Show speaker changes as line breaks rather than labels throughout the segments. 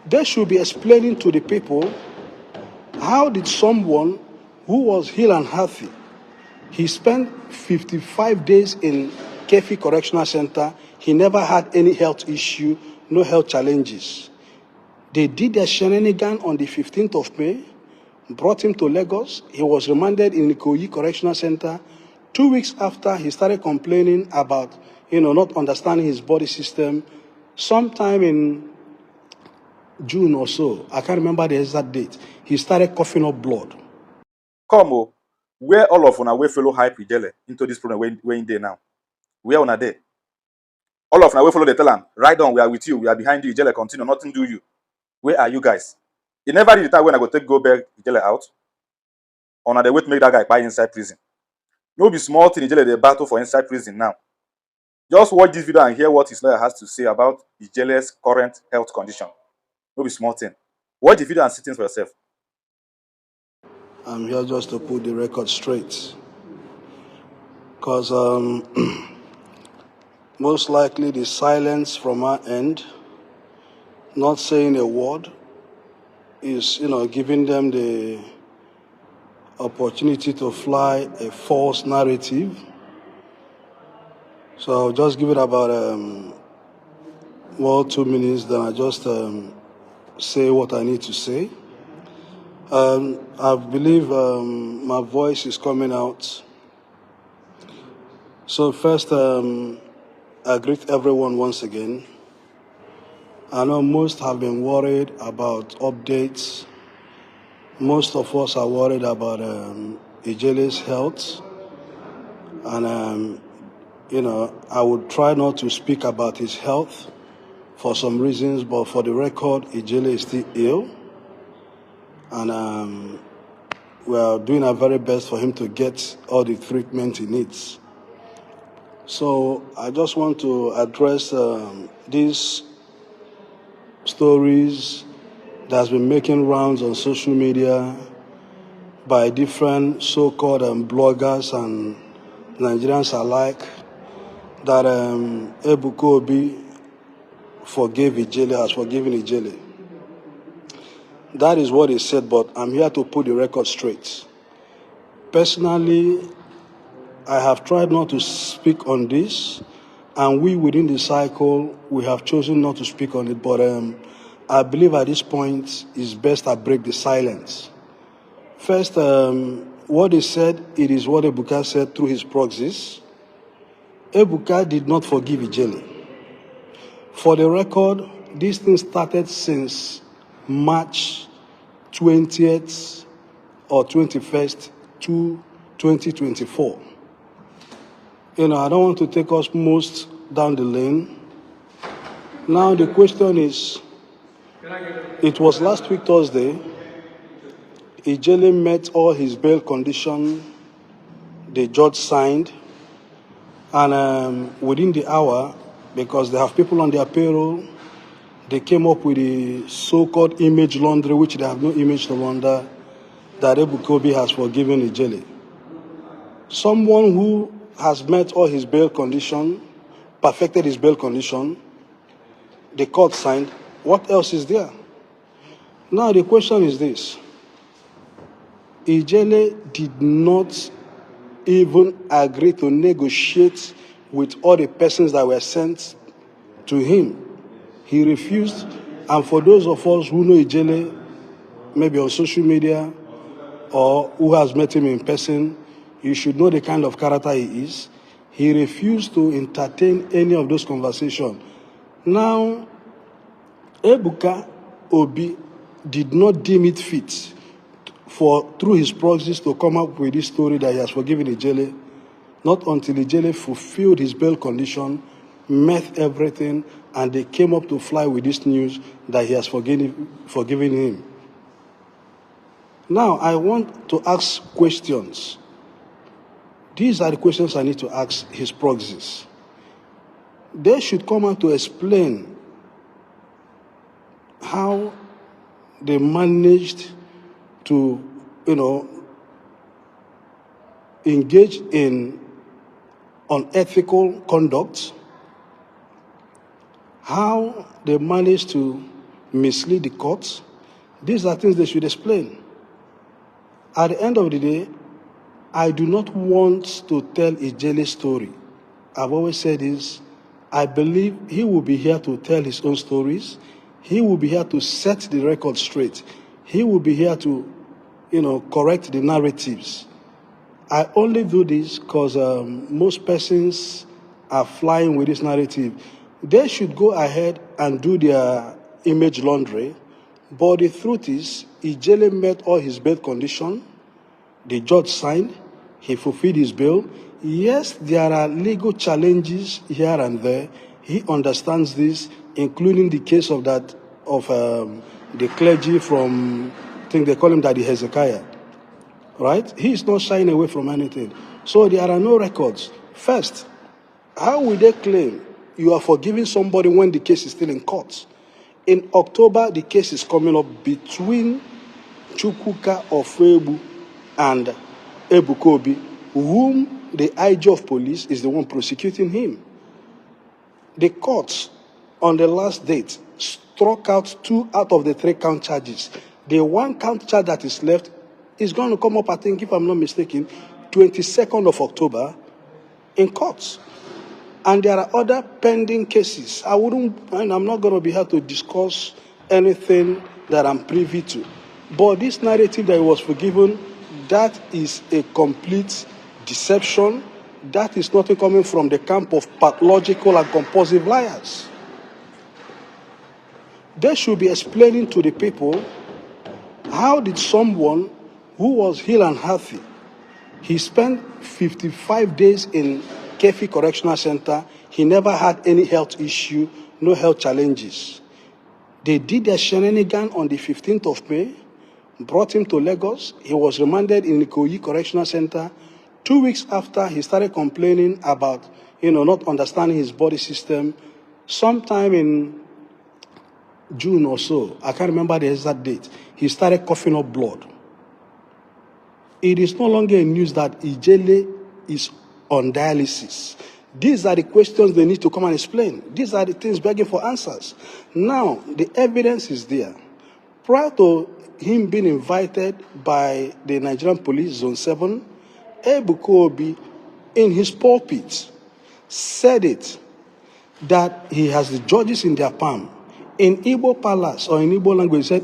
They should be explaining to the people, how did someone who was healed and healthy, he spent 55 days in Kefi Correctional Center, he never had any health issue, no health challenges. They did their shenanigan on the 15th of May, brought him to Lagos. He was remanded in Ikoyi Correctional Center. 2 weeks after, he started complaining about, not understanding his body system. Sometime in June or so, I can't remember the exact date, he started coughing up blood.
Come, where all of una we follow hype Ijele into this problem where in there now? Where una there? All of una we follow the tell am, right on, we are with you, we are behind you, Ijele, continue, nothing do you. Where are you guys? It never did the time when I go take go back Ijele out. Or they wait to make that guy buy inside prison. No be small thing Ijele they battle for inside prison now. Just watch this video and hear what his lawyer has to say about Ijele's current health condition. No be small thing. Watch the video and see things for yourself.
I'm here just to put the record straight. Because most likely the silence from our end, not saying a word, is, giving them the opportunity to fly a false narrative. So I'll just give it about 2 minutes, then I just say what I need to say. I believe my voice is coming out. So first, I greet everyone once again. I know most have been worried about updates. Most of us are worried about Ijele's health. And, I would try not to speak about his health for some reasons, but for the record, Ijele is still ill. And we are doing our very best for him to get all the treatment he needs. So I just want to address these stories that's been making rounds on social media by different so-called bloggers and Nigerians alike, that Ebuka Obi forgave Ijele, has forgiven Ijele. That is what he said, but I'm here to put the record straight. Personally, I have tried not to speak on this, and we within the cycle, we have chosen not to speak on it, but I believe at this point, it's best I break the silence. First, what he said, it is what Ebuka said through his proxies. Ebuka did not forgive Ijele. For the record, this thing started since March 20th or 21st to 2024. I don't want to take us most down the lane. Now the question is, it was last week Thursday, Ijele met all his bail conditions, the judge signed, and within the hour, because they have people on their payroll, they came up with the so-called image laundry, which they have no image to launder, that Ebuka Obi has forgiven Ijele. Someone who has met all his bail condition, perfected his bail condition, the court signed, what else is there? Now the question is this. Ijele did not even agree to negotiate with all the persons that were sent to him. He refused, and for those of us who know Ijele, maybe on social media, or who has met him in person, you should know the kind of character he is. He refused to entertain any of those conversations. Now, Ebuka Obi did not deem it fit through his proxies to come up with this story that he has forgiven Ijele, not until Ijele fulfilled his bail condition, met everything, and they came up to fly with this news that he has forgiven him. Now, I want to ask questions. These are the questions I need to ask his proxies. They should come out to explain how they managed to, engage in unethical conduct, how they managed to mislead the court. These are things they should explain. At the end of the day, I do not want to tell Ijele's story. I've always said this. I believe he will be here to tell his own stories. He will be here to set the record straight. He will be here to, correct the narratives. I only do this because most persons are flying with this narrative. They should go ahead and do their image laundry. But the truth is, Ijele met all his bail conditions. The judge signed. He fulfilled his bail. Yes, there are legal challenges here and there. He understands this, including the case of the clergy from, I think they call him Daddy Hezekiah. Right? He is not shying away from anything. So there are no records. First, how will they claim you are forgiving somebody when the case is still in court? In October, the case is coming up between Chukwuka Ofebu and Ebuka Obi, whom the IG of police is the one prosecuting him. The court, on the last date, struck out 2 out of the 3 count charges. The 1 count charge that is left is going to come up, I think, if I'm not mistaken, 22nd of October in court. And there are other pending cases. I'm not going to be here to discuss anything that I'm privy to. But this narrative that he was forgiven, that is a complete deception. That is nothing coming from the camp of pathological and compulsive liars. They should be explaining to the people, how did someone who was healed and healthy, he spent 55 days in Kefi Correctional Center, he never had any health issue, no health challenges. They did their shenanigan on the 15th of May, brought him to Lagos. He was remanded in Ikoyi Correctional Center. 2 weeks after, he started complaining about, not understanding his body system. Sometime in June or so, I can't remember the exact date, he started coughing up blood. It is no longer in news that Ijele is on dialysis. These are the questions they need to come and explain. These are the things begging for answers. Now, the evidence is there. Prior to him being invited by the Nigerian Police Zone 7, Ebuka Obi, in his pulpit, said it, that he has the judges in their palm. In Igbo palace, or in Igbo language, he said,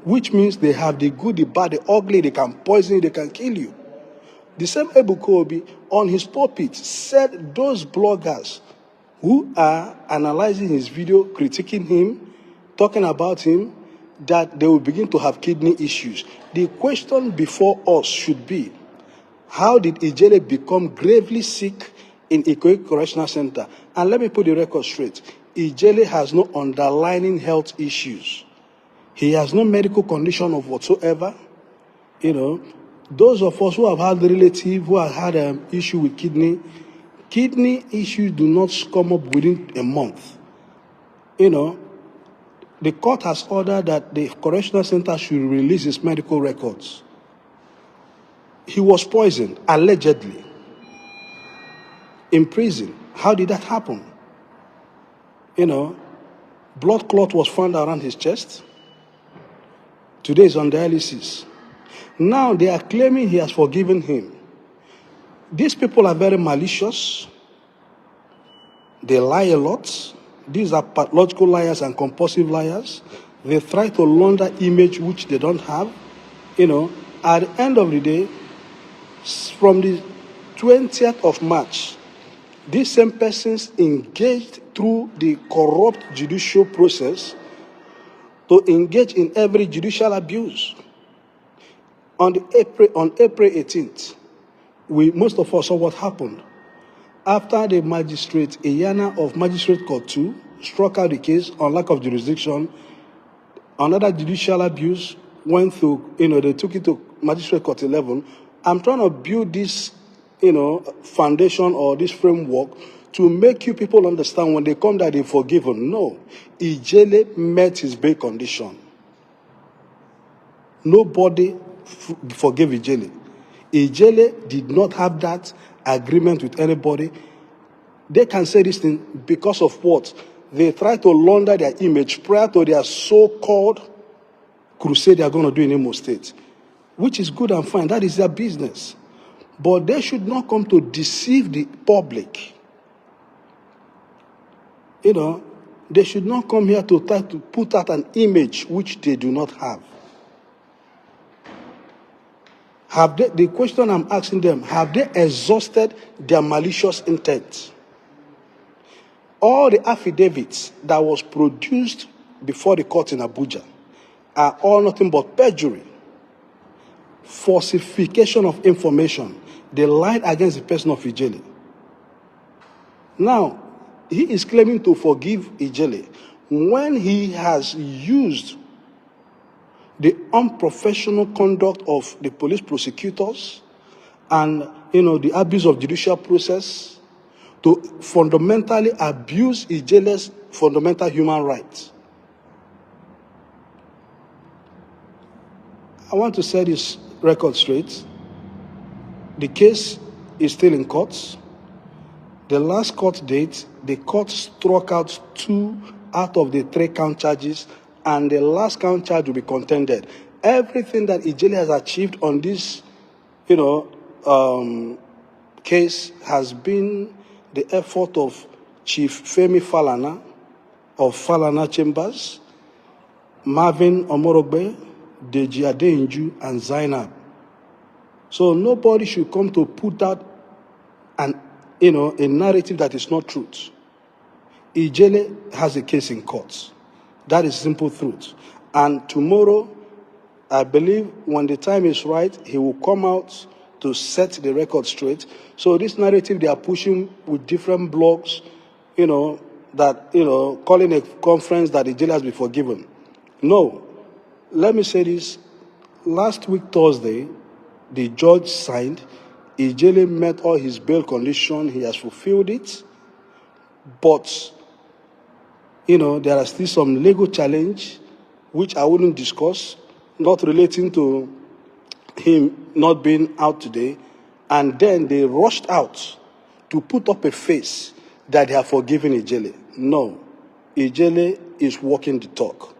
which means they have the good, the bad, the ugly, they can poison you, they can kill you. The same Ebuka Obi, on his pulpit, said those bloggers who are analyzing his video, critiquing him, talking about him, that they will begin to have kidney issues. The question before us should be, how did Ijele become gravely sick in Ikoyi Correctional Center? And let me put the record straight. Ijele has no underlying health issues. He has no medical condition of whatsoever. Those of us who have had relatives who have had an issue with kidney issues do not come up within a month. The court has ordered that the correctional center should release his medical records. He was poisoned, allegedly, in prison. How did that happen? Blood clot was found around his chest. Today he's on dialysis. Now they are claiming he has forgiven him. These people are very malicious. They lie a lot. These are pathological liars and compulsive liars. They try to launder image which they don't have. At the end of the day, from the 20th of March, these same persons engaged through the corrupt judicial process to engage in every judicial abuse. On April 18th, most of us saw what happened. After the magistrate, Iyana of Magistrate Court 2, struck out the case on lack of jurisdiction, another judicial abuse went through, they took it to Magistrate Court 11. I'm trying to build this, foundation or this framework to make you people understand when they come that they're forgiven. No, Ijele met his bail condition. Nobody forgave Ijele. Ijele did not have that agreement with anybody. They can say this thing because of what? They try to launder their image prior to their so-called crusade they are going to do in Imo State, which is good and fine. That is their business. But they should not come to deceive the public. They should not come here to try to put out an image which they do not have. The question I'm asking them, have they exhausted their malicious intent? All the affidavits that was produced before the court in Abuja are all nothing but perjury, falsification of information. They lied against the person of Ijele. Now, he is claiming to forgive Ijele when he has used the unprofessional conduct of the police prosecutors and, the abuse of judicial process to fundamentally abuse Ijele's fundamental human rights. I want to set this record straight. The case is still in court. The last court date, the court struck out 2 out of the 3 count charges, and the last count charge will be contended. Everything that Ijele has achieved on this, case has been the effort of Chief Femi Falana of Falana Chambers, Marvin Omorogbe, Deji Adeinju, and Zainab. So nobody should come to put out a narrative that is not truth. Ijele has a case in court. That is simple truth. And tomorrow, I believe when the time is right, he will come out to set the record straight. So this narrative they are pushing with different blogs, calling a conference that Ijele has been forgiven. No. Let me say this. Last week, Thursday, the judge signed. Ijele met all his bail conditions. He has fulfilled it. But, there are still some legal challenge, which I wouldn't discuss, not relating to him not being out today. And then they rushed out to put up a face that they have forgiven Ijele. No. Ijele is walking the talk.